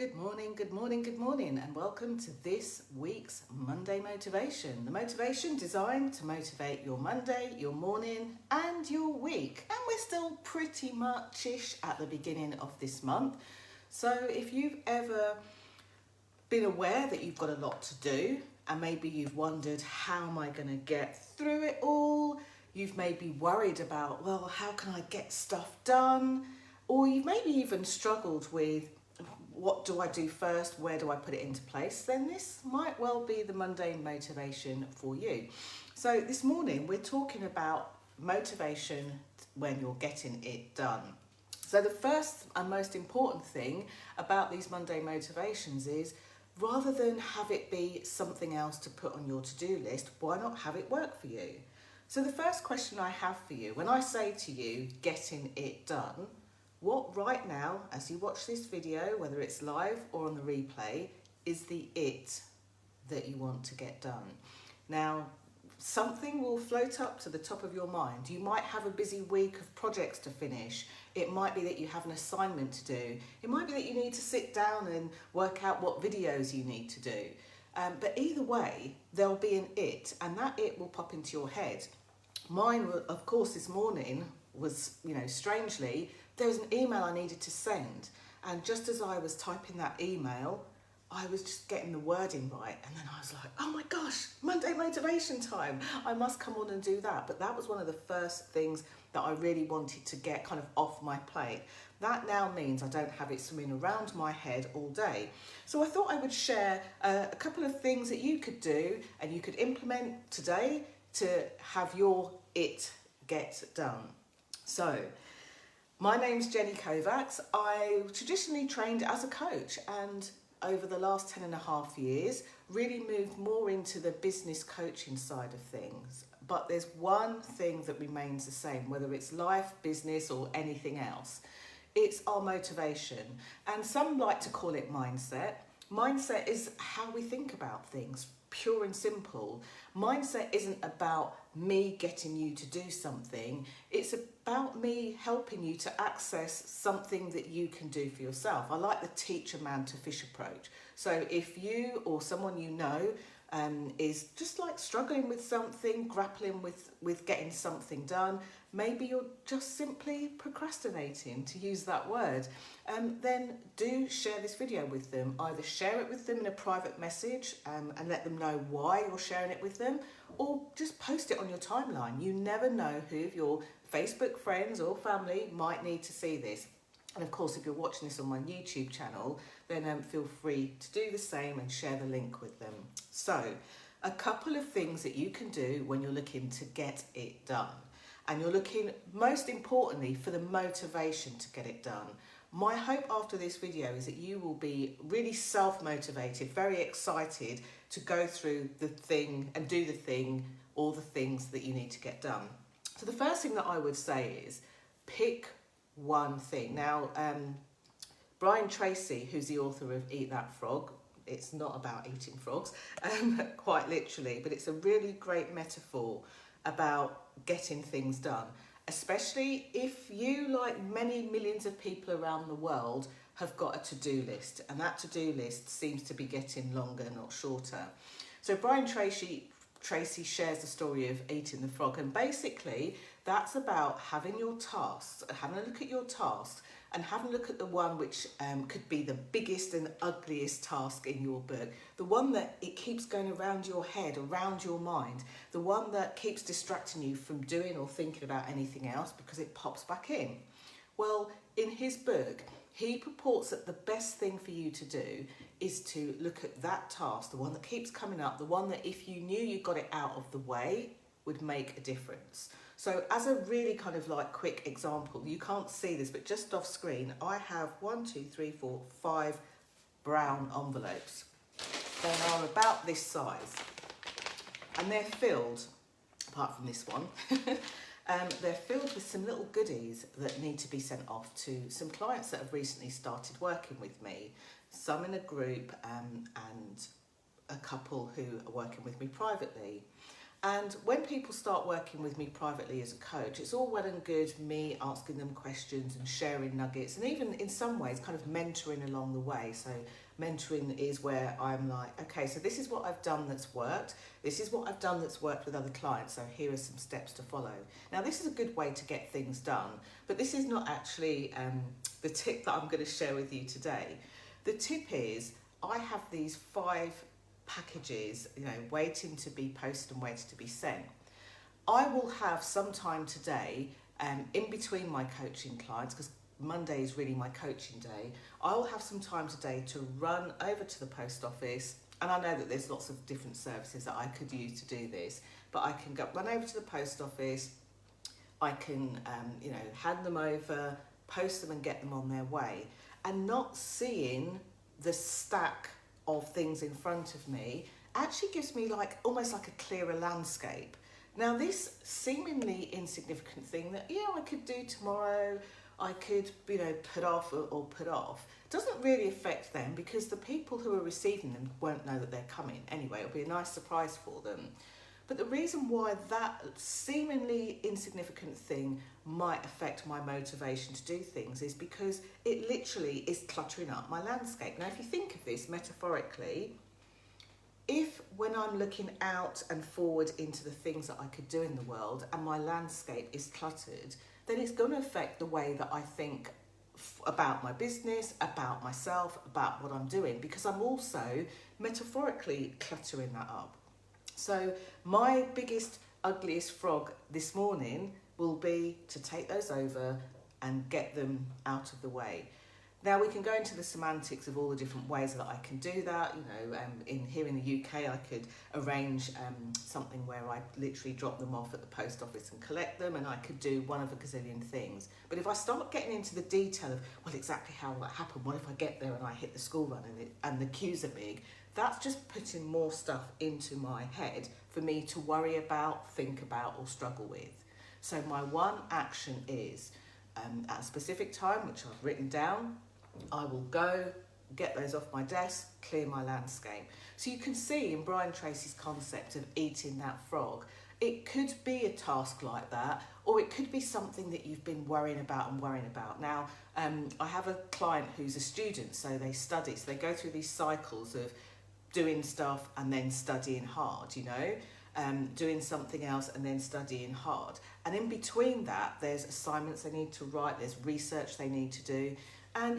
Good morning, good morning, good morning, and welcome to this week's Monday Motivation. The motivation designed to motivate your Monday, your morning, and your week. And we're still pretty much-ish at the beginning of this month. So if you've ever been aware that you've got a lot to do, and maybe you've wondered, how am I going to get through it all? You've maybe worried about, well, how can I get stuff done? Or you've maybe even struggled with, what do I do first? Where do I put it into place? Then this might well be the Monday motivation for you. So this morning we're talking about motivation when you're getting it done. So the first and most important thing about these Monday motivations is, rather than have it be something else to put on your to-do list, why not have it work for you? So the first question I have for you, when I say to you, getting it done, what right now, as you watch this video, whether it's live or on the replay, is the it that you want to get done? Now, something will float up to the top of your mind. You might have a busy week of projects to finish. It might be that you have an assignment to do. It might be that you need to sit down and work out what videos you need to do. But either way, there'll be an it, and that it will pop into your head. Mine, of course, this morning was, strangely, there was an email I needed to send, and just as I was typing that email, I was just getting the wording right, and then I was like, oh my gosh, Monday motivation time, I must come on and do that. But that was one of the first things that I really wanted to get kind of off my plate. That now means I don't have it swimming around my head all day. So I thought I would share a couple of things that you could do and you could implement today to have your it get done. So, my name's Jenny Kovacs. I traditionally trained as a coach, and over the last 10 and a half years, really moved more into the business coaching side of things. But there's one thing that remains the same, whether it's life, business, or anything else. It's our motivation. And some like to call it mindset. Mindset is how we think about things, pure and simple. Mindset isn't about me getting you to do something. It's about me helping you to access something that you can do for yourself. I like the teach a man to fish approach. So if you or someone you know is just like struggling with something, grappling with getting something done, maybe you're just simply procrastinating, to use that word, then do share this video with them. Either share it with them in a private message and let them know why you're sharing it with them, or just post it on your timeline. You never know who of your Facebook friends or family might need to see this. And of course, if you're watching this on my YouTube channel, then feel free to do the same and share the link with them. So, a couple of things that you can do when you're looking to get it done. And you're looking, most importantly, for the motivation to get it done. My hope after this video is that you will be really self-motivated, very excited to go through the thing and do the thing, all the things that you need to get done. So the first thing that I would say is pick one thing. Now, Brian Tracy, who's the author of Eat That Frog, it's not about eating frogs, quite literally, but it's a really great metaphor about getting things done, especially if you, like many millions of people around the world, have got a to-do list, and that to-do list seems to be getting longer, not shorter. So Brian Tracy shares the story of eating the frog, and basically that's about having your tasks, having a look at your tasks, and having a look at the one which could be the biggest and ugliest task in your book, the one that it keeps going around your head, around your mind, the one that keeps distracting you from doing or thinking about anything else because it pops back in. Well, in his book, he purports that the best thing for you to do is to look at that task, the one that keeps coming up, the one that if you knew you got it out of the way would make a difference. So as a really kind of like quick example, you can't see this, but just off screen, I have 5 brown envelopes. They are about this size, and they're filled, apart from this one, they're filled with some little goodies that need to be sent off to some clients that have recently started working with me, some in a group and a couple who are working with me privately. And when people start working with me privately as a coach, it's all well and good me asking them questions and sharing nuggets, and even in some ways kind of mentoring along the way. So mentoring is where I'm like, okay, so this is what I've done that's worked. This is what I've done that's worked with other clients. So here are some steps to follow. Now, this is a good way to get things done, but this is not actually the tip that I'm going to share with you today. The tip is I have these 5 packages, waiting to be posted and waiting to be sent. I will have some time today in between my coaching clients, because Monday is really my coaching day. I will have some time today to run over to the post office, and I know that there's lots of different services that I could use to do this, but I can run over to the post office. I can hand them over, post them and get them on their way, and not seeing the stack of things in front of me actually gives me almost like a clearer landscape. Now, this seemingly insignificant thing that I could do tomorrow, I could put off or put off, doesn't really affect them, because the people who are receiving them won't know that they're coming anyway. It'll be a nice surprise for them. But the reason why that seemingly insignificant thing might affect my motivation to do things is because it literally is cluttering up my landscape. Now, if you think of this metaphorically, if when I'm looking out and forward into the things that I could do in the world and my landscape is cluttered, then it's going to affect the way that I think about my business, about myself, about what I'm doing, because I'm also metaphorically cluttering that up. So my biggest, ugliest frog this morning will be to take those over and get them out of the way. Now, we can go into the semantics of all the different ways that I can do that. Here in the UK, I could arrange something where I literally drop them off at the post office and collect them, and I could do one of a gazillion things. But if I start getting into the detail of, exactly how will that happen? What if I get there and I hit the school run and the queues are big? That's just putting more stuff into my head for me to worry about, think about, or struggle with. So my one action is, at a specific time, which I've written down, I will go, get those off my desk, clear my landscape. So you can see in Brian Tracy's concept of eating that frog, it could be a task like that, or it could be something that you've been worrying about. Now, I have a client who's a student, so they study, so they go through these cycles of doing stuff and then studying hard, doing something else and then studying hard. And in between that, there's assignments they need to write, there's research they need to do. And,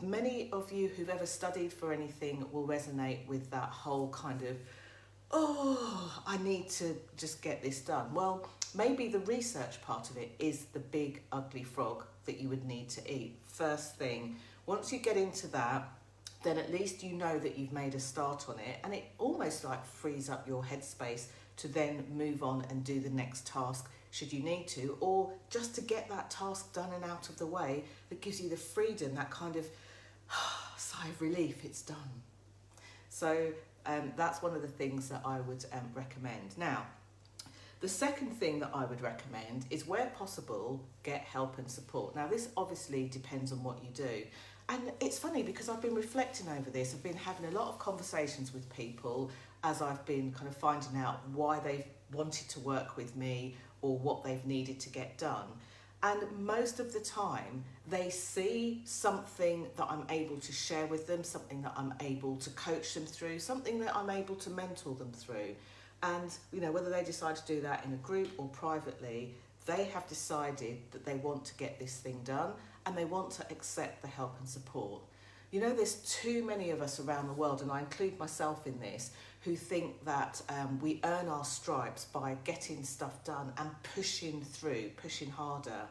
many of you who've ever studied for anything will resonate with that whole kind of, I need to just get this done. Well, maybe the research part of it is the big ugly frog that you would need to eat. First thing, once you get into that, then at least you know that you've made a start on it, and it almost frees up your headspace to then move on and do the next task should you need to, or just to get that task done and out of the way, that gives you the freedom, that kind of sigh of relief, it's done. So that's one of the things that I would recommend. Now, the second thing that I would recommend is, where possible, get help and support. Now, this obviously depends on what you do. And it's funny because I've been reflecting over this. I've been having a lot of conversations with people as I've been kind of finding out why they've wanted to work with me or what they've needed to get done. And most of the time, they see something that I'm able to share with them, something that I'm able to coach them through, something that I'm able to mentor them through. And, whether they decide to do that in a group or privately, they have decided that they want to get this thing done and they want to accept the help and support. There's too many of us around the world, and I include myself in this, who think that we earn our stripes by getting stuff done and pushing through, pushing harder.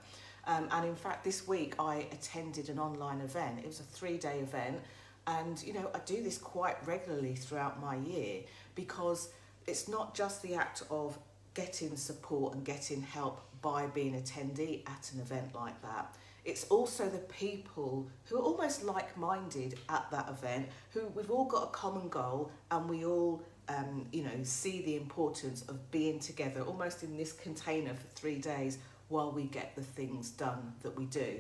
And in fact, this week I attended an online event. It was a 3-day event. And, I do this quite regularly throughout my year, because it's not just the act of getting support and getting help by being an attendee at an event like that. It's also the people who are almost like-minded at that event, who we've all got a common goal, and we all, see the importance of being together, almost in this container for 3 days while we get the things done that we do.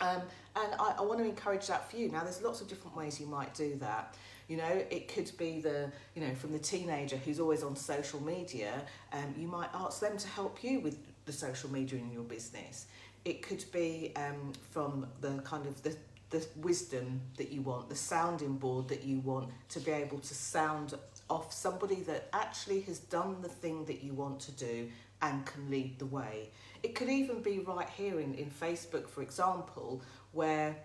And I want to encourage that for you. Now, there's lots of different ways you might do that. You know, it could be from the teenager who's always on social media, you might ask them to help you with the social media in your business. It could be from the kind of the wisdom that you want, the sounding board that you want to be able to sound off somebody that actually has done the thing that you want to do and can lead the way. It could even be right here in Facebook, for example, where,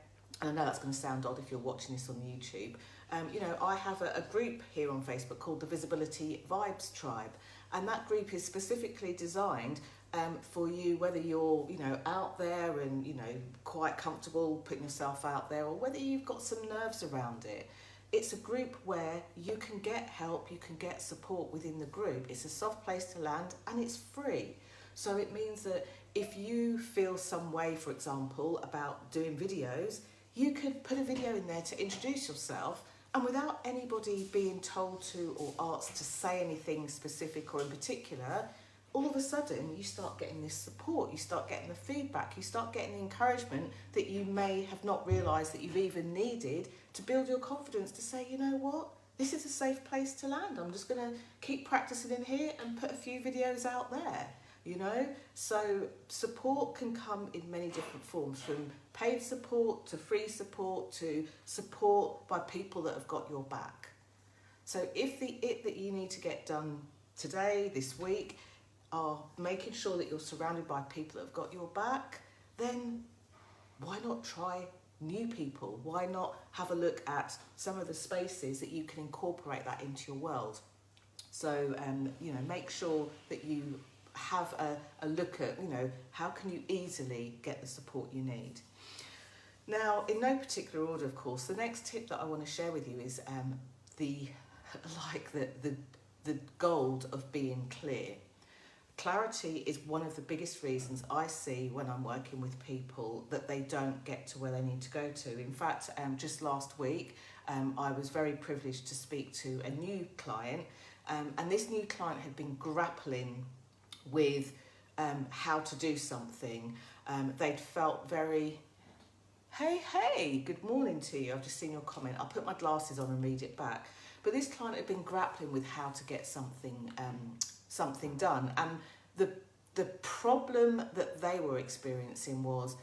and I know that's going to sound odd if you're watching this on YouTube, I have a group here on Facebook called the Visibility Vibes Tribe, and that group is specifically designed for you, whether you're out there and quite comfortable putting yourself out there, or whether you've got some nerves around it. It's a group where you can get help, you can get support within the group. It's a soft place to land and it's free. So it means that if you feel some way, for example, about doing videos, you could put a video in there to introduce yourself, and without anybody being told to or asked to say anything specific or in particular, all of a sudden you start getting this support, you start getting the feedback, you start getting the encouragement that you may have not realised that you've even needed to build your confidence to say, you know what, this is a safe place to land. I'm just going to keep practicing in here and put a few videos out there. So support can come in many different forms, from paid support to free support to support by people that have got your back. So if the that you need to get done today, this week, are making sure that you're surrounded by people that have got your back, then why not try new people? Why not have a look at some of the spaces that you can incorporate that into your world? So, make sure that you have a look at, how can you easily get the support you need. Now, in no particular order, of course, the next tip that I want to share with you is the gold of being clear. Clarity is one of the biggest reasons I see when I'm working with people that they don't get to where they need to go to. In fact, just last week, I was very privileged to speak to a new client, and this new client had been grappling with how to do something. They'd felt very, hey, good morning to you. I've just seen your comment. I'll put my glasses on and read it back. But this client had been grappling with how to get something done, and the problem that they were experiencing was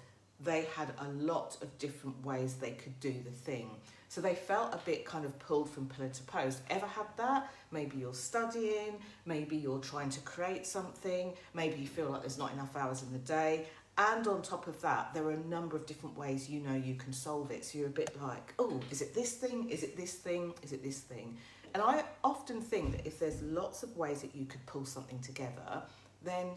they had a lot of different ways they could do the thing. So they felt a bit kind of pulled from pillar to post. Ever had that? Maybe you're studying, maybe you're trying to create something, maybe you feel like there's not enough hours in the day. And on top of that, there are a number of different ways you can solve it. So you're a bit like, oh, is it this thing? Is it this thing? Is it this thing? And I often think that if there's lots of ways that you could pull something together, then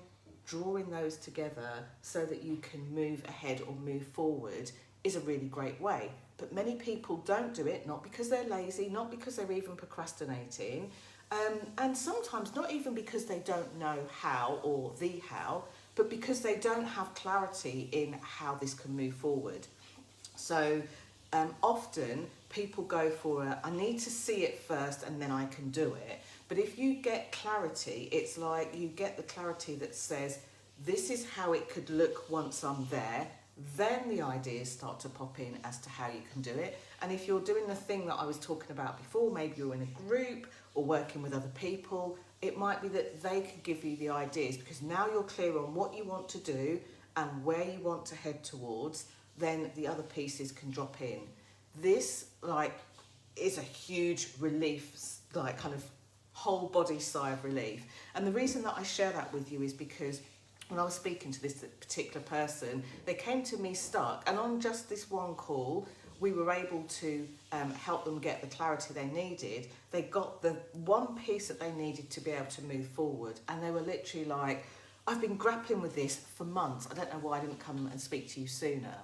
drawing those together so that you can move ahead or move forward is a really great way. But many people don't do it, not because they're lazy, not because they're even procrastinating, and sometimes not even because they don't know how or the how, but because they don't have clarity in how this can move forward. So often people go for I need to see it first and then I can do it. But if you get clarity, it's like you get the clarity that says, this is how it could look once I'm there. Then the ideas start to pop in as to how you can do it. And if you're doing the thing that I was talking about before, maybe you're in a group or working with other people, it might be that they could give you the ideas, because now you're clear on what you want to do and where you want to head towards, then the other pieces can drop in. This is a huge relief, kind of whole body sigh of relief. And the reason that I share that with you is because when I was speaking to this particular person, they came to me stuck, and on just this one call, we were able to help them get the clarity they needed. They got the one piece that they needed to be able to move forward, and they were literally like, I've been grappling with this for months. I don't know why I didn't come and speak to you sooner.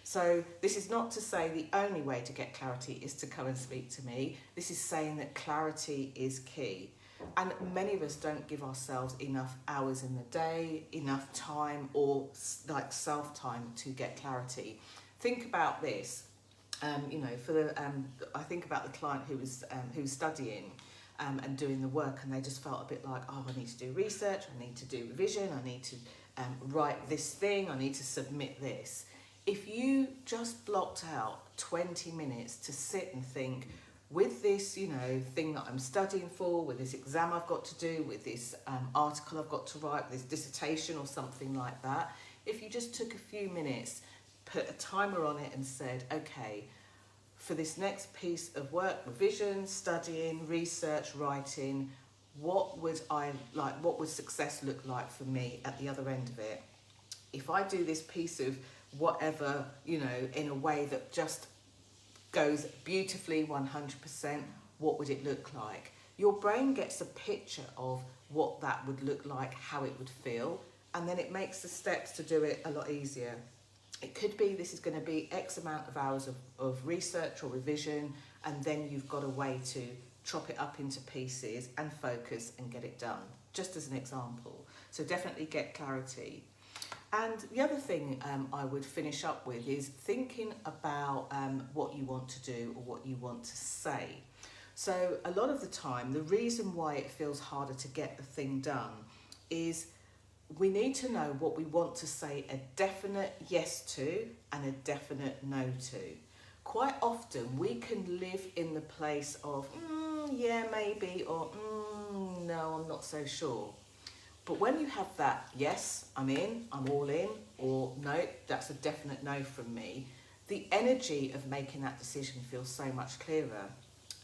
So this is not to say the only way to get clarity is to come and speak to me. This is saying that clarity is key. And many of us don't give ourselves enough hours in the day, enough time or self-time to get clarity. Think about this. I think about the client who was studying and doing the work, and they just felt a bit like, oh, I need to do research, I need to do revision, I need to write this thing, I need to submit this. If you just blocked out 20 minutes to sit and think, with this, thing that I'm studying for, with this exam I've got to do, with this article I've got to write, this dissertation or something like that, if you just took a few minutes, put a timer on it and said, okay, for this next piece of work, revision, studying, research, writing, what would success look like for me at the other end of it? If I do this piece of whatever, in a way that just goes beautifully 100%, what would it look like? Your brain gets a picture of what that would look like, how it would feel, and then it makes the steps to do it a lot easier. It could be this is going to be X amount of hours of research or revision, and then you've got a way to chop it up into pieces and focus and get it done, just as an example. So definitely get clarity. And the other thing I would finish up with is thinking about what you want to do or what you want to say. So a lot of the time, the reason why it feels harder to get the thing done is we need to know what we want to say a definite yes to and a definite no to. Quite often we can live in the place of, yeah, maybe, or no, I'm not so sure. But when you have that, yes, I'm in, I'm all in, or no, that's a definite no from me, the energy of making that decision feels so much clearer.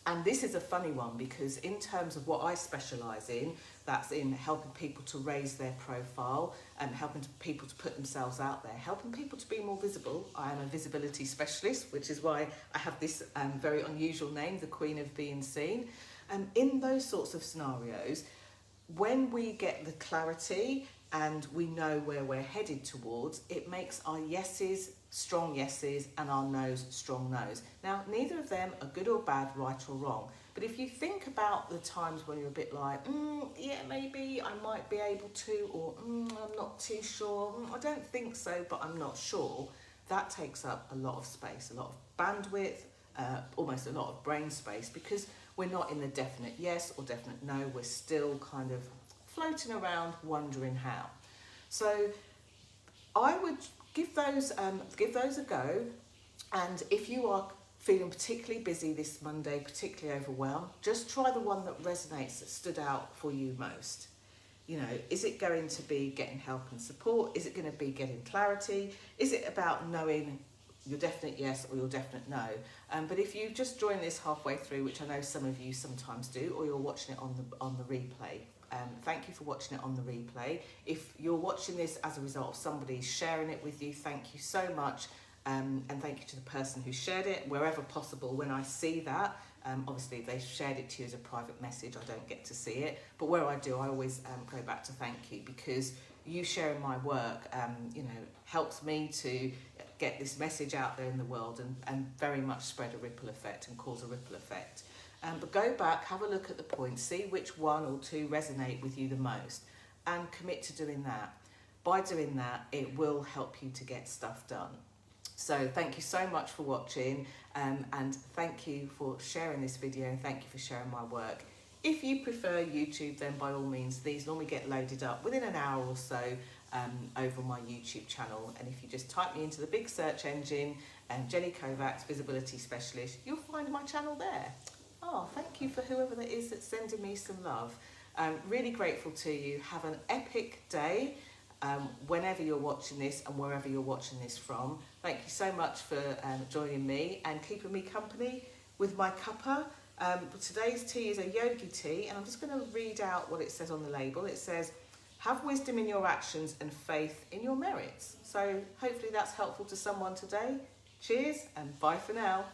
And this is a funny one because in terms of what I specialise in, that's in helping people to raise their profile and helping people to put themselves out there, helping people to be more visible. I am a visibility specialist, which is why I have this very unusual name, the Queen of Being Seen. In those sorts of scenarios, when we get the clarity and we know where we're headed towards, it makes our yeses strong yeses and our no's strong no's. Now, neither of them are good or bad, right or wrong. But if you think about the times when you're a bit like, yeah, maybe I might be able to, or I'm not too sure, I don't think so, but I'm not sure, that takes up a lot of space, a lot of bandwidth, almost a lot of brain space, because we're not in the definite yes or definite no, we're still kind of floating around wondering how. So I would give those a go, and if you are feeling particularly busy this Monday, particularly overwhelmed, just try the one that resonates, that stood out for you most. Is it going to be getting help and support? Is it going to be getting clarity? Is it about knowing your definite yes or your definite no? But if you just join this halfway through, which I know some of you sometimes do, or you're watching it on the replay, thank you for watching it on the replay. If you're watching this as a result of somebody sharing it with you, thank you so much, and thank you to the person who shared it wherever possible. When I see that, obviously if they shared it to you as a private message, I don't get to see it, but where I do, I always go back to thank you, because you sharing my work helps me to get this message out there in the world and very much spread a ripple effect and cause a ripple effect. But go back, have a look at the points, see which one or two resonate with you the most, and commit to doing that. By doing that, it will help you to get stuff done. So thank you so much for watching, and thank you for sharing this video, and thank you for sharing my work. If you prefer YouTube, then by all means, these normally get loaded up within an hour or so over my YouTube channel. And if you just type me into the big search engine, Jenny Kovacs, Visibility Specialist, you'll find my channel there. Oh, thank you for whoever that is that's sending me some love. Really grateful to you. Have an epic day whenever you're watching this and wherever you're watching this from. Thank you so much for joining me and keeping me company with my cuppa. Today's tea is a yogi tea, and I'm just going to read out what it says on the label. It says, have wisdom in your actions and faith in your merits. So hopefully that's helpful to someone today. Cheers and bye for now.